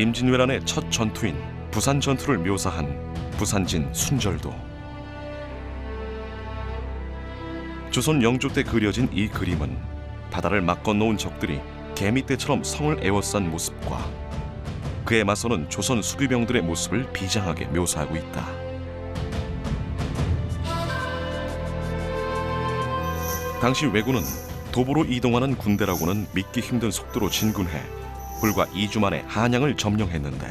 임진왜란의 첫 전투인 부산 전투를 묘사한 부산진 순절도. 조선 영조 때 그려진 이 그림은 바다를 막 건너온 적들이 개미떼처럼 성을 에워싼 모습과 그에 맞서는 조선 수비병들의 모습을 비장하게 묘사하고 있다. 당시 왜군은 도보로 이동하는 군대라고는 믿기 힘든 속도로 진군해 불과 2주 만에 한양을 점령했는데,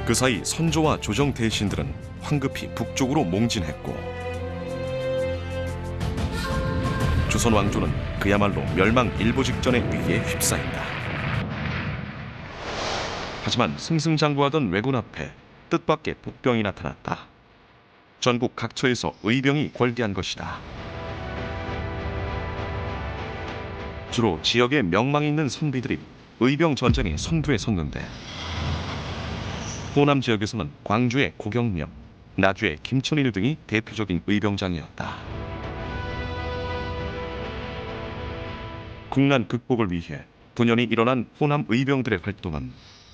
그 사이 선조와 조정 대신들은 황급히 북쪽으로 몽진했고, 조선 왕조는 그야말로 멸망일보 직전의 위기에 휩싸인다. 하지만 승승장구하던 왜군 앞에 뜻밖의 복병이 나타났다. 전국 각처에서 의병이 걸대한 것이다. 주로 지역에 명망이 있는 선비들이 의병 전쟁의 선두에 섰는데, 호남 지역에서는 광주의 고경명, 나주의 김천일 등이 대표적인 의병장이었다. 국난 극복을 위해 분연히 일어난 호남 의병들의 활동은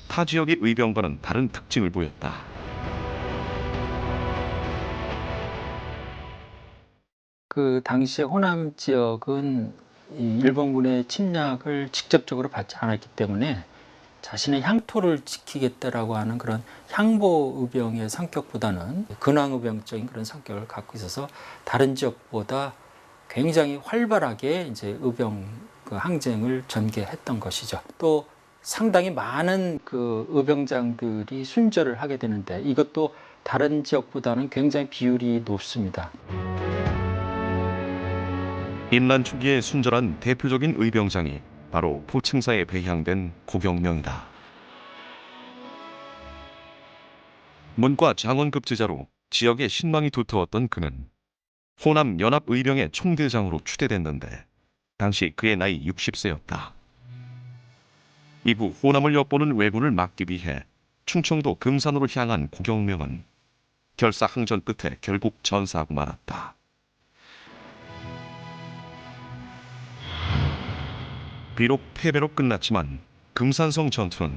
타 지역의 의병과는 다른 특징을 보였다. 그 당시에 호남 지역은 이 일본군의 침략을 직접적으로 받지 않았기 때문에 자신의 향토를 지키겠다라고 하는 그런 향보 의병의 성격보다는 근황 의병적인 그런 성격을 갖고 있어서 다른 지역보다 굉장히 활발하게 이제 의병 그 항쟁을 전개했던 것이죠. 또 상당히 많은 그 의병장들이 순절을 하게 되는데, 이것도 다른 지역보다는 굉장히 비율이 높습니다. 임난 초기에 순절한 대표적인 의병장이 바로 포층사에 배향된 고경명이다. 문과 장원급 제자로 지역에 신망이 두터웠던 그는 호남 연합의병의 총대장으로 추대됐는데, 당시 그의 나이 60세였다. 이후 호남을 엿보는 왜군을 막기 위해 충청도 금산으로 향한 고경명은 결사항전 끝에 결국 전사하고 말았다. 비록 패배로 끝났지만 금산성 전투는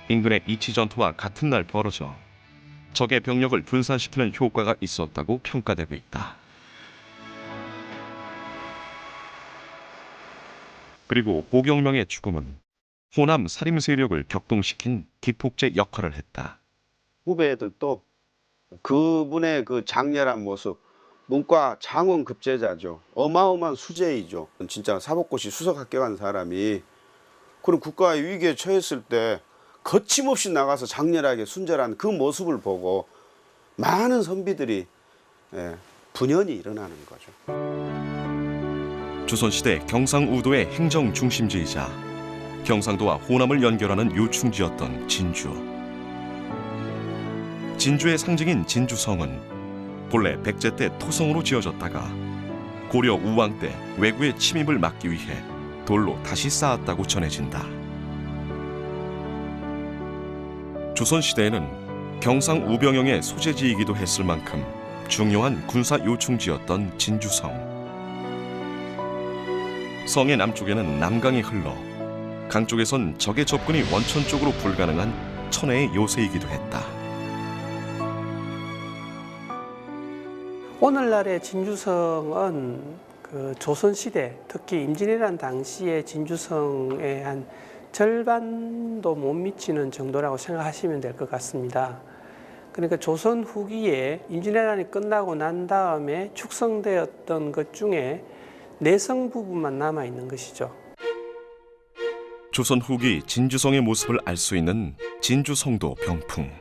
인근의 이치 전투와 같은 날 벌어져 적의 병력을 분산시키는 효과가 있었다고 평가되고 있다. 그리고 고경명의 죽음은 호남 살림 세력을 격동시킨 기폭제 역할을 했다. 후배들도 그분의 그 장렬한 모습, 문과 장원 급제자죠. 어마어마한 수재이죠. 진짜 사법고시 수석 합격한 사람이 그런 국가의 위기에 처했을 때 거침없이 나가서 장렬하게 순절한 그 모습을 보고 많은 선비들이 분연이 일어나는 거죠. 조선시대 경상우도의 행정 중심지이자 경상도와 호남을 연결하는 요충지였던 진주. 진주의 상징인 진주성은 본래 백제 때 토성으로 지어졌다가 고려 우왕 때 왜구의 침입을 막기 위해 돌로 다시 쌓았다고 전해진다. 조선시대에는 경상우병영의 소재지이기도 했을 만큼 중요한 군사 요충지였던 진주성. 성의 남쪽에는 남강이 흘러 강 쪽에선 적의 접근이 원천 쪽으로 불가능한 천혜의 요새이기도 했다. 오늘날의 진주성은 그 조선시대, 특히 임진왜란 당시의 진주성의 한 절반도 못 미치는 정도라고 생각하시면 될 것 같습니다. 그러니까 조선 후기에 임진왜란이 끝나고 난 다음에 축성되었던 것 중에 내성 부분만 남아 있는 것이죠. 조선 후기 진주성의 모습을 알 수 있는 진주성도 병풍.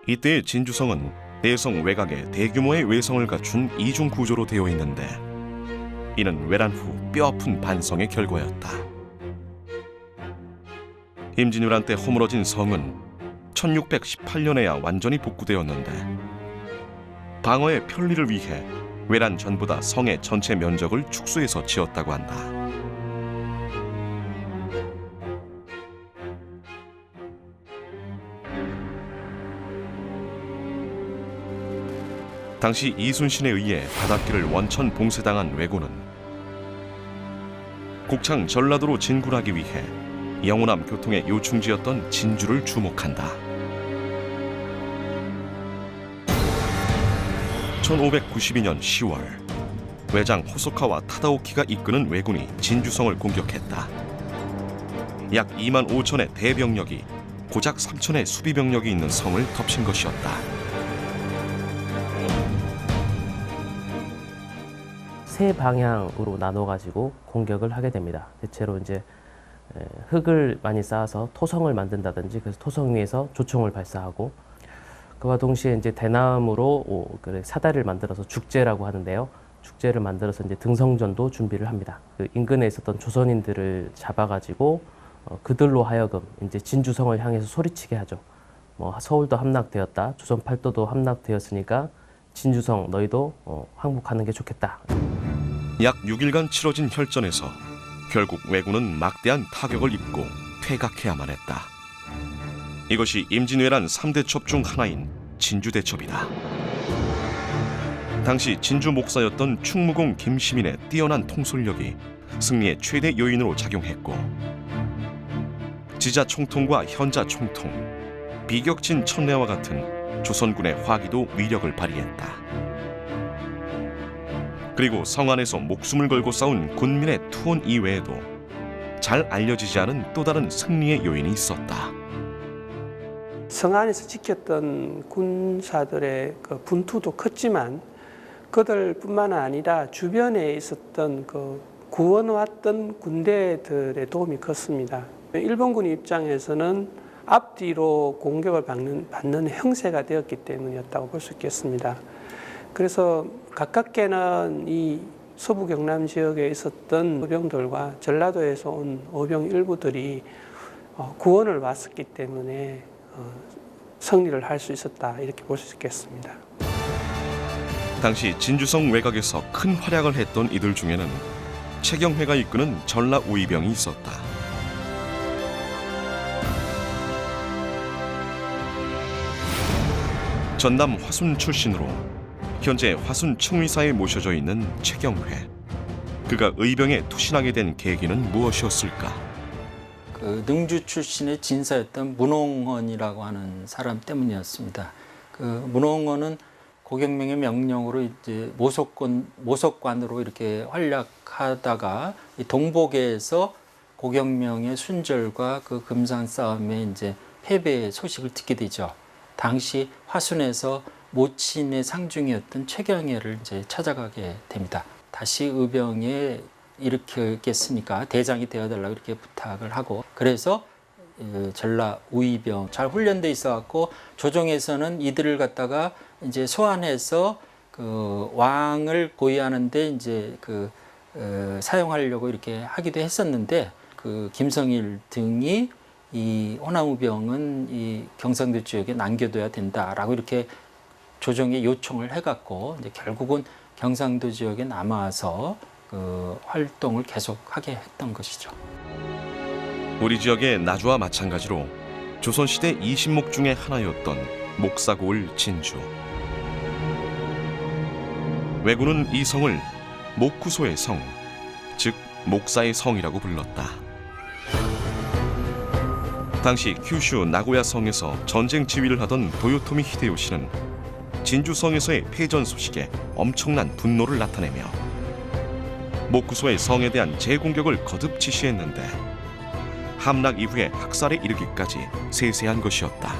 이때의 진주성은 내성 외곽에 대규모의 외성을 갖춘 이중 구조로 되어 있는데, 이는 왜란 후 뼈아픈 반성의 결과였다. 임진왜란 때 허물어진 성은 1618년에야 완전히 복구되었는데, 방어의 편리를 위해 왜란 전보다 성의 전체 면적을 축소해서 지었다고 한다. 당시 이순신에 의해 바닷길을 원천 봉쇄당한 왜군은 곡창 전라도로 진군하기 위해 영호남 교통의 요충지였던 진주를 주목한다. 1592년 10월 외장 호소카와 타다오키가 이끄는 왜군이 진주성을 공격했다. 약 2만 5천의 대병력이 고작 3천의 수비병력이 있는 성을 덮친 것이었다. 세 방향으로 나눠가지고 공격을 하게 됩니다. 대체로 이제 흙을 많이 쌓아서 토성을 만든다든지, 그래서 토성 위에서 조총을 발사하고, 그와 동시에 이제 대나무로 사다리를 만들어서 죽제라고 하는데요. 죽제를 만들어서 이제 등성전도 준비를 합니다. 그 인근에 있었던 조선인들을 잡아가지고 그들로 하여금 이제 진주성을 향해서 소리치게 하죠. 뭐 서울도 함락되었다, 조선 팔도도 함락되었으니까 진주성 너희도 항복하는 게 좋겠다. 약 6일간 치러진 혈전에서 결국 왜군은 막대한 타격을 입고 퇴각해야만 했다. 이것이 임진왜란 3대 첩 중 하나인 진주대첩이다. 당시 진주 목사였던 충무공 김시민의 뛰어난 통솔력이 승리의 최대 요인으로 작용했고, 지자 총통과 현자 총통, 비격진 천내와 같은 조선군의 화기도 위력을 발휘했다. 그리고 성 안에서 목숨을 걸고 싸운 군민의 투혼 이외에도 잘 알려지지 않은 또 다른 승리의 요인이 있었다. 성 안에서 지켰던 군사들의 그 분투도 컸지만 그들뿐만 아니라 주변에 있었던 그 구원왔던 군대들의 도움이 컸습니다. 일본군 입장에서는 앞뒤로 공격을 받는 형세가 되었기 때문이었다고 볼 수 있겠습니다. 그래서 가깝게는 이 서부 경남 지역에 있었던 어병들과 전라도에서 온 어병 일부들이 구원을 왔었기 때문에 승리를 할 수 있었다, 이렇게 볼 수 있겠습니다. 당시 진주성 외곽에서 큰 활약을 했던 이들 중에는 최경회가 이끄는 전라 우이병이 있었다. 전남 화순 출신으로 현재 화순 층위사에 모셔져 있는 최경회. 그가 의병에 투신하게 된 계기는 무엇이었을까? 그 능주 출신의 진사였던 문홍헌이라고 하는 사람 때문이었습니다. 그 문홍헌은 고경명의 명령으로 이제 모석관으로 이렇게 활약하다가 이 동복에서 고경명의 순절과 그 금산 싸움에 이제 패배의 소식을 듣게 되죠. 당시 화순에서 모친의 상중이었던 최경회를 이제 찾아가게 됩니다. 다시 의병에 일으키겠으니까 대장이 되어달라고 이렇게 부탁을 하고, 그래서 전라 우이병 잘 훈련돼 있어갖고 조정에서는 이들을 갖다가 이제 소환해서 그 왕을 고위하는데 이제 사용하려고 이렇게 하기도 했었는데, 그 김성일 등이 이 호남우병은 이 경상도 지역에 남겨둬야 된다라고 이렇게 조정에 요청을 해갖고 이제 결국은 경상도 지역에 남아서 그 활동을 계속하게 했던 것이죠. 우리 지역의 나주와 마찬가지로 조선시대 20목 중에 하나였던 목사고을 진주. 왜군은 이 성을 목구소의 성, 즉 목사의 성이라고 불렀다. 당시 큐슈 나고야 성에서 전쟁 지휘를 하던 도요토미 히데요시는 진주성에서의 패전 소식에 엄청난 분노를 나타내며 목구소의 성에 대한 재공격을 거듭 지시했는데, 함락 이후에 학살에 이르기까지 세세한 것이었다.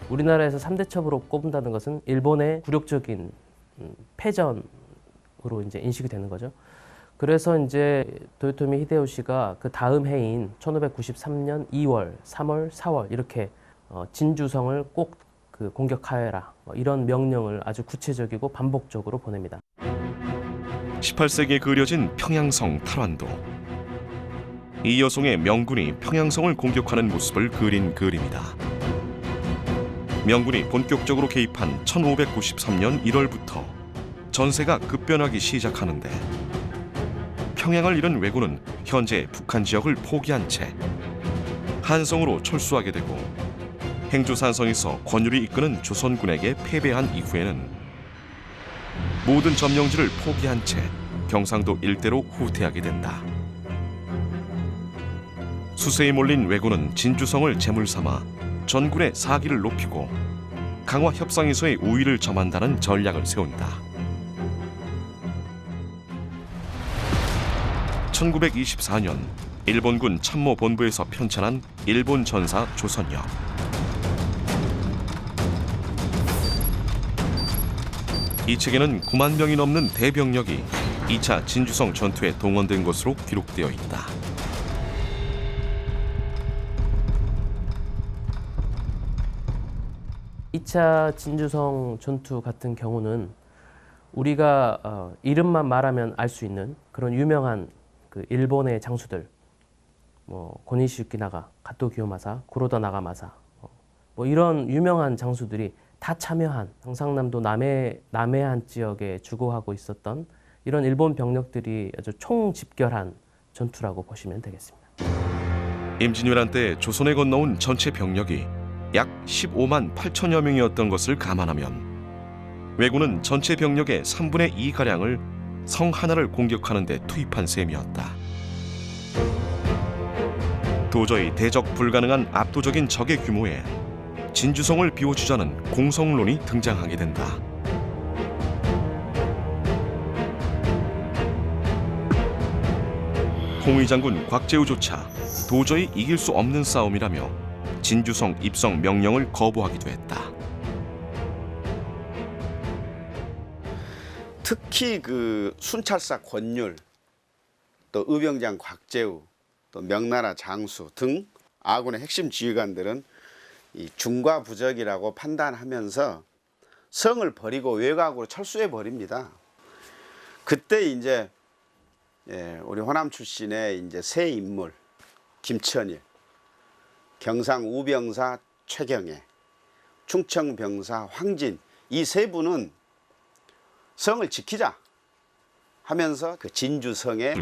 우리나라에서 3대 첩으로 꼽는다는 것은 일본의 굴욕적인 패전으로 이제 인식이 되는 거죠. 그래서 이제 도요토미 히데요시가 그 다음 해인 1593년 2월, 3월, 4월 이렇게 진주성을 꼭 공격하여라, 이런 명령을 아주 구체적이고 반복적으로 보냅니다. 18세기에 그려진 평양성 탈환도. 이 여성의 명군이 평양성을 공격하는 모습을 그린 그림이다. 명군이 본격적으로 개입한 1593년 1월부터 전세가 급변하기 시작하는데, 평양을 잃은 왜군은 현재 북한 지역을 포기한 채 한성으로 철수하게 되고, 행주산성에서 권율이 이끄는 조선군에게 패배한 이후에는 모든 점령지를 포기한 채 경상도 일대로 후퇴하게 된다. 수세에 몰린 왜군은 진주성을 제물 삼아 전군의 사기를 높이고 강화 협상에서의 우위를 점한다는 전략을 세운다. 1924년 일본군 참모본부에서 편찬한 일본 전사 조선역. 이 책에는 9만 명이 넘는 대병력이 2차 진주성 전투에 동원된 것으로 기록되어 있다. 이 차 진주성 전투 같은 경우는 우리가 이름만 말하면 알 수 있는 그런 유명한 그 일본의 장수들, 뭐 고니시 유키나가, 가토 기요마사, 구로다 나가마사, 뭐 이런 유명한 장수들이 다 참여한 경상남도 남해안 지역에 주거하고 있었던 이런 일본 병력들이 아주 총집결한 전투라고 보시면 되겠습니다. 임진왜란 때 조선에 건너온 전체 병력이 약 15만 8천여 명이었던 것을 감안하면 왜군은 전체 병력의 3분의 2가량을 성 하나를 공격하는 데 투입한 셈이었다. 도저히 대적 불가능한 압도적인 적의 규모에 진주성을 비워주자는 공성론이 등장하게 된다. 홍의 장군 곽재우조차 도저히 이길 수 없는 싸움이라며 진주성 입성 명령을 거부하기도 했다. 특히 그 순찰사 권율, 또 의병장 곽재우, 또 명나라 장수 등 아군의 핵심 지휘관들은 이 중과 부적이라고 판단하면서 성을 버리고 외곽으로 철수해 버립니다. 그때 이제 우리 호남 출신의 이제 새 인물 김천일, 경상 우병사 최경애, 충청 병사 황진, 이 세 분은 성을 지키자 하면서 그 진주성에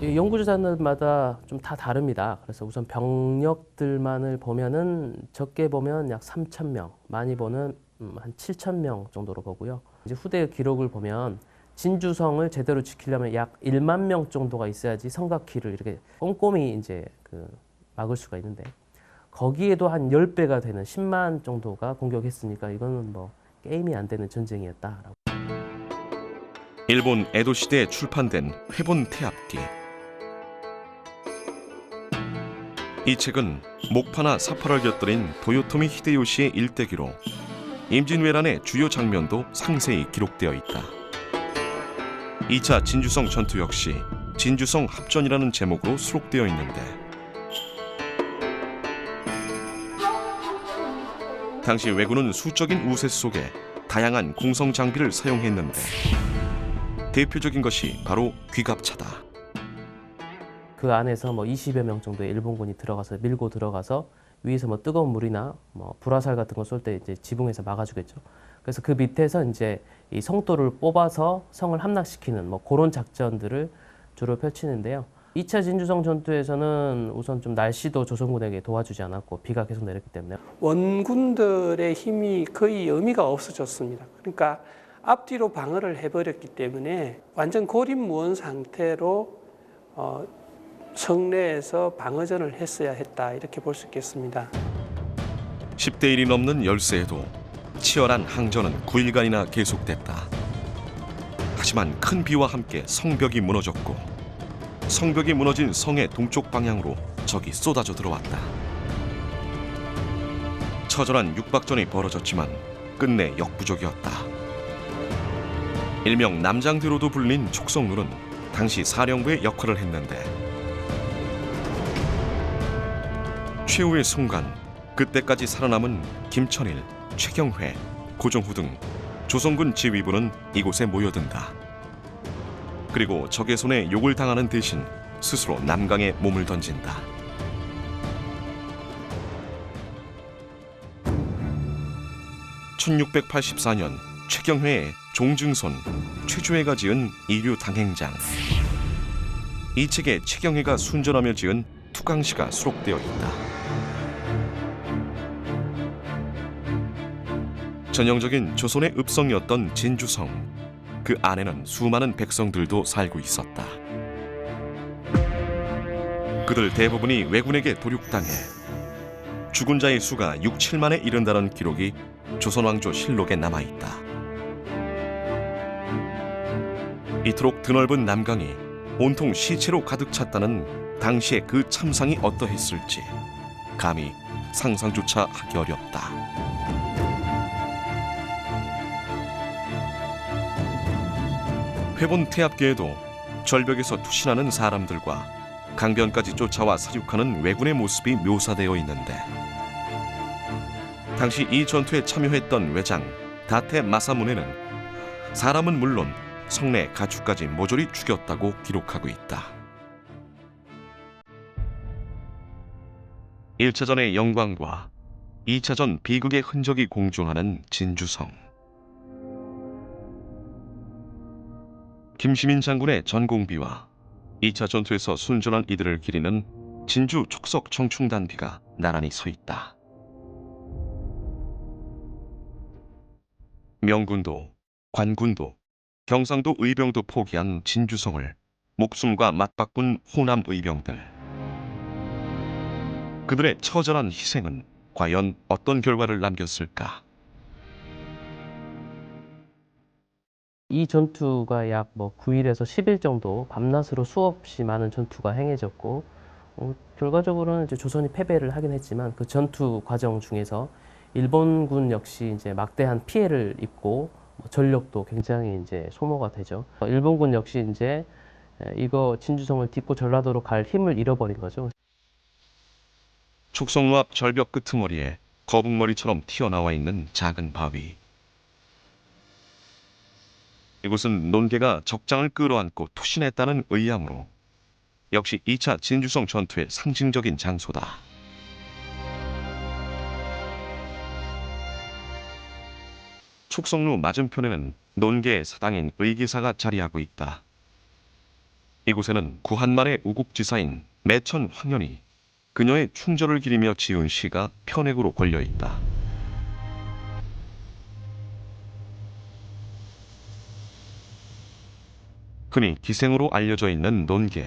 연구조사들마다 좀 다 다릅니다. 그래서 우선 병력들만을 보면은 적게 보면 약 3,000명, 많이 보면 한 7,000명 정도로 보고요. 이제 후대의 기록을 보면 진주성을 제대로 지키려면 약 1만 명 정도가 있어야지 성곽키를 이렇게 꼼꼼히 이제 막을 수가 있는데 거기에도 한 10배가 되는 10만 정도가 공격했으니까 이거는 뭐 게임이 안 되는 전쟁이었다라고. 일본 에도 시대에 출판된 회본 태압기. 이 책은 목파나 사파를 곁들인 도요토미 히데요시의 일대기로 임진왜란의 주요 장면도 상세히 기록되어 있다. 2차 진주성 전투 역시 진주성 합전이라는 제목으로 수록되어 있는데 당시 왜군은 수적인 우세 속에 다양한 공성 장비를 사용했는데 대표적인 것이 바로 귀갑차다. 그 안에서 뭐 20여 명 정도의 일본군이 들어가서 밀고 들어가서 위에서 뭐 뜨거운 물이나 뭐 불화살 같은 거 쏠 때 이제 지붕에서 막아주겠죠. 그래서 그 밑에서 이제 이 성도를 뽑아서 성을 함락시키는 뭐 그런 작전들을 주로 펼치는데요. 2차 진주성 전투에서는 우선 좀 날씨도 조선군에게 도와주지 않았고 비가 계속 내렸기 때문에 원군들의 힘이 거의 의미가 없어졌습니다. 그러니까 앞뒤로 방어를 해버렸기 때문에 완전 고립무원 상태로 성내에서 방어전을 했어야 했다 이렇게 볼 수 있겠습니다. 10대 1이 넘는 열세에도 치열한 항전은 9일간이나 계속됐다. 하지만 큰 비와 함께 성벽이 무너졌고 성벽이 무너진 성의 동쪽 방향으로 적이 쏟아져 들어왔다. 처절한 육박전이 벌어졌지만 끝내 역부족이었다. 일명 남장대로도 불린 촉성룰은 당시 사령부의 역할을 했는데 최후의 순간 그때까지 살아남은 김천일, 최경회, 고종후 등 조선군 지휘부는 이곳에 모여든다. 그리고 적의 손에 욕을 당하는 대신 스스로 남강에 몸을 던진다. (1684년) 최경회의 종증손 최주회가 지은 이류 당행장. 이 책에 최경회가 순전하며 지은 투강시가 수록되어 있다. 전형적인 조선의 읍성이었던 진주성. 그 안에는 수많은 백성들도 살고 있었다. 그들 대부분이 왜군에게 도륙당해 죽은 자의 수가 6, 7만에 이른다는 기록이 조선왕조 실록에 남아있다. 이토록 드넓은 남강이 온통 시체로 가득 찼다는 당시의 그 참상이 어떠했을지 감히 상상조차 하기 어렵다. 회본 태압계에도 절벽에서 투신하는 사람들과 강변까지 쫓아와 사륙하는 왜군의 모습이 묘사되어 있는데, 당시 이 전투에 참여했던 외장 다테 마사무네는 사람은 물론 성내 가축까지 모조리 죽였다고 기록하고 있다. 1차전의 영광과 2차전 비극의 흔적이 공존하는 진주성. 김시민 장군의 전공비와 2차 전투에서 순전한 이들을 기리는 진주 촉석 청충단비가 나란히 서 있다. 명군도, 관군도, 경상도 의병도 포기한 진주성을 목숨과 맞바꾼 호남 의병들. 그들의 처절한 희생은 과연 어떤 결과를 남겼을까? 이 전투가 약 9일에서 10일 정도 밤낮으로 수없이 많은 전투가 행해졌고, 결과적으로는 이제 조선이 패배를 하긴 했지만 그 전투 과정 중에서 일본군 역시 이제 막대한 피해를 입고 전력도 굉장히 이제 소모가 되죠. 일본군 역시 이제 이거 진주성을 딛고 전라도로 갈 힘을 잃어버린 거죠. 촉성로 앞 절벽 끄트머리에 거북머리처럼 튀어나와 있는 작은 바위. 이곳은 논개가 적장을 끌어안고 투신했다는 의향으로 역시 2차 진주성 전투의 상징적인 장소다. 촉성루 맞은편에는 논개의 사당인 의기사가 자리하고 있다. 이곳에는 구한말의 우국지사인 매천 황현이 그녀의 충절을 기리며 지은 시가 편액으로 걸려있다. 흔히 기생으로 알려져 있는 논개.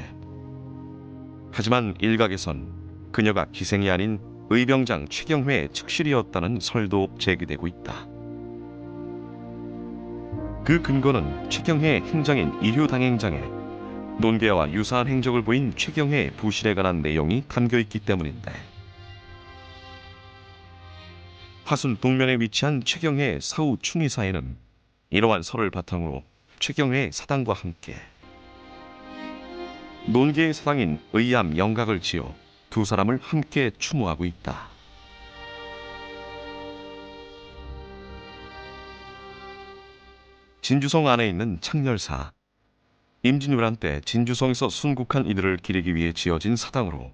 하지만 일각에선 그녀가 기생이 아닌 의병장 최경회의 측실이었다는 설도 제기되고 있다. 그 근거는 최경회의 행장인 일효당행장에 논개와 유사한 행적을 보인 최경회의 부실에 관한 내용이 담겨있기 때문인데, 화순 동면에 위치한 최경회의 사후 충의사에는 이러한 설을 바탕으로 최경회의 사당과 함께 논개의 사당인 의암 영각을 지어 두 사람을 함께 추모하고 있다. 진주성 안에 있는 창렬사. 임진왜란 때 진주성에서 순국한 이들을 기리기 위해 지어진 사당으로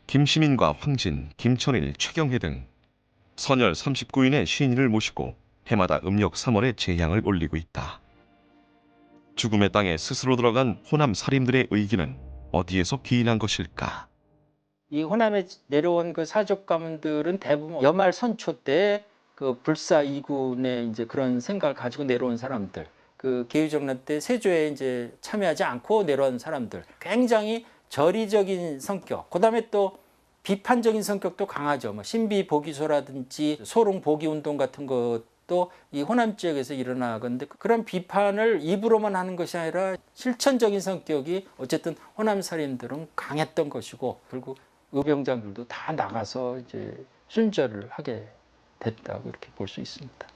김시민과 황진, 김천일, 최경회 등 선열 39인의 시인을 모시고 해마다 음력 3월에 제향을 올리고 있다. 죽음의 땅에 스스로 들어간 호남 살인들의 의기는 어디에서 기인한 것일까? 이 호남에 내려온 그 사족 가문들은 대부분 여말 선초 때 그 불사 이군의 이제 그런 생각을 가지고 내려온 사람들, 그 개유정난 때 세조에 이제 참여하지 않고 내려온 사람들, 굉장히 저리적인 성격, 그다음에 또 비판적인 성격도 강하죠. 신비 보기소라든지 소롱 보기 운동 같은 것도 이 호남 지역에서 일어나건데, 그런 비판을 입으로만 하는 것이 아니라 실천적인 성격이 어쨌든 호남 살인들은 강했던 것이고, 결국 의병장들도 다 나가서 이제 순절을 하게 됐다고 이렇게 볼 수 있습니다.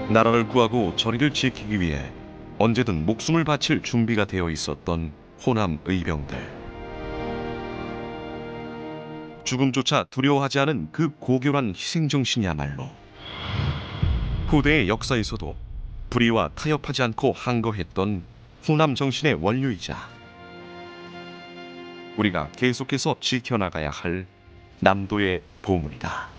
나라를 구하고 저리를 지키기 위해 언제든 목숨을 바칠 준비가 되어 있었던 호남 의병들. 죽음조차 두려워하지 않은 그 고결한 희생정신이야말로 후대의 역사에서도 불의와 타협하지 않고 항거했던 호남 정신의 원류이자 우리가 계속해서 지켜나가야 할 남도의 보물이다.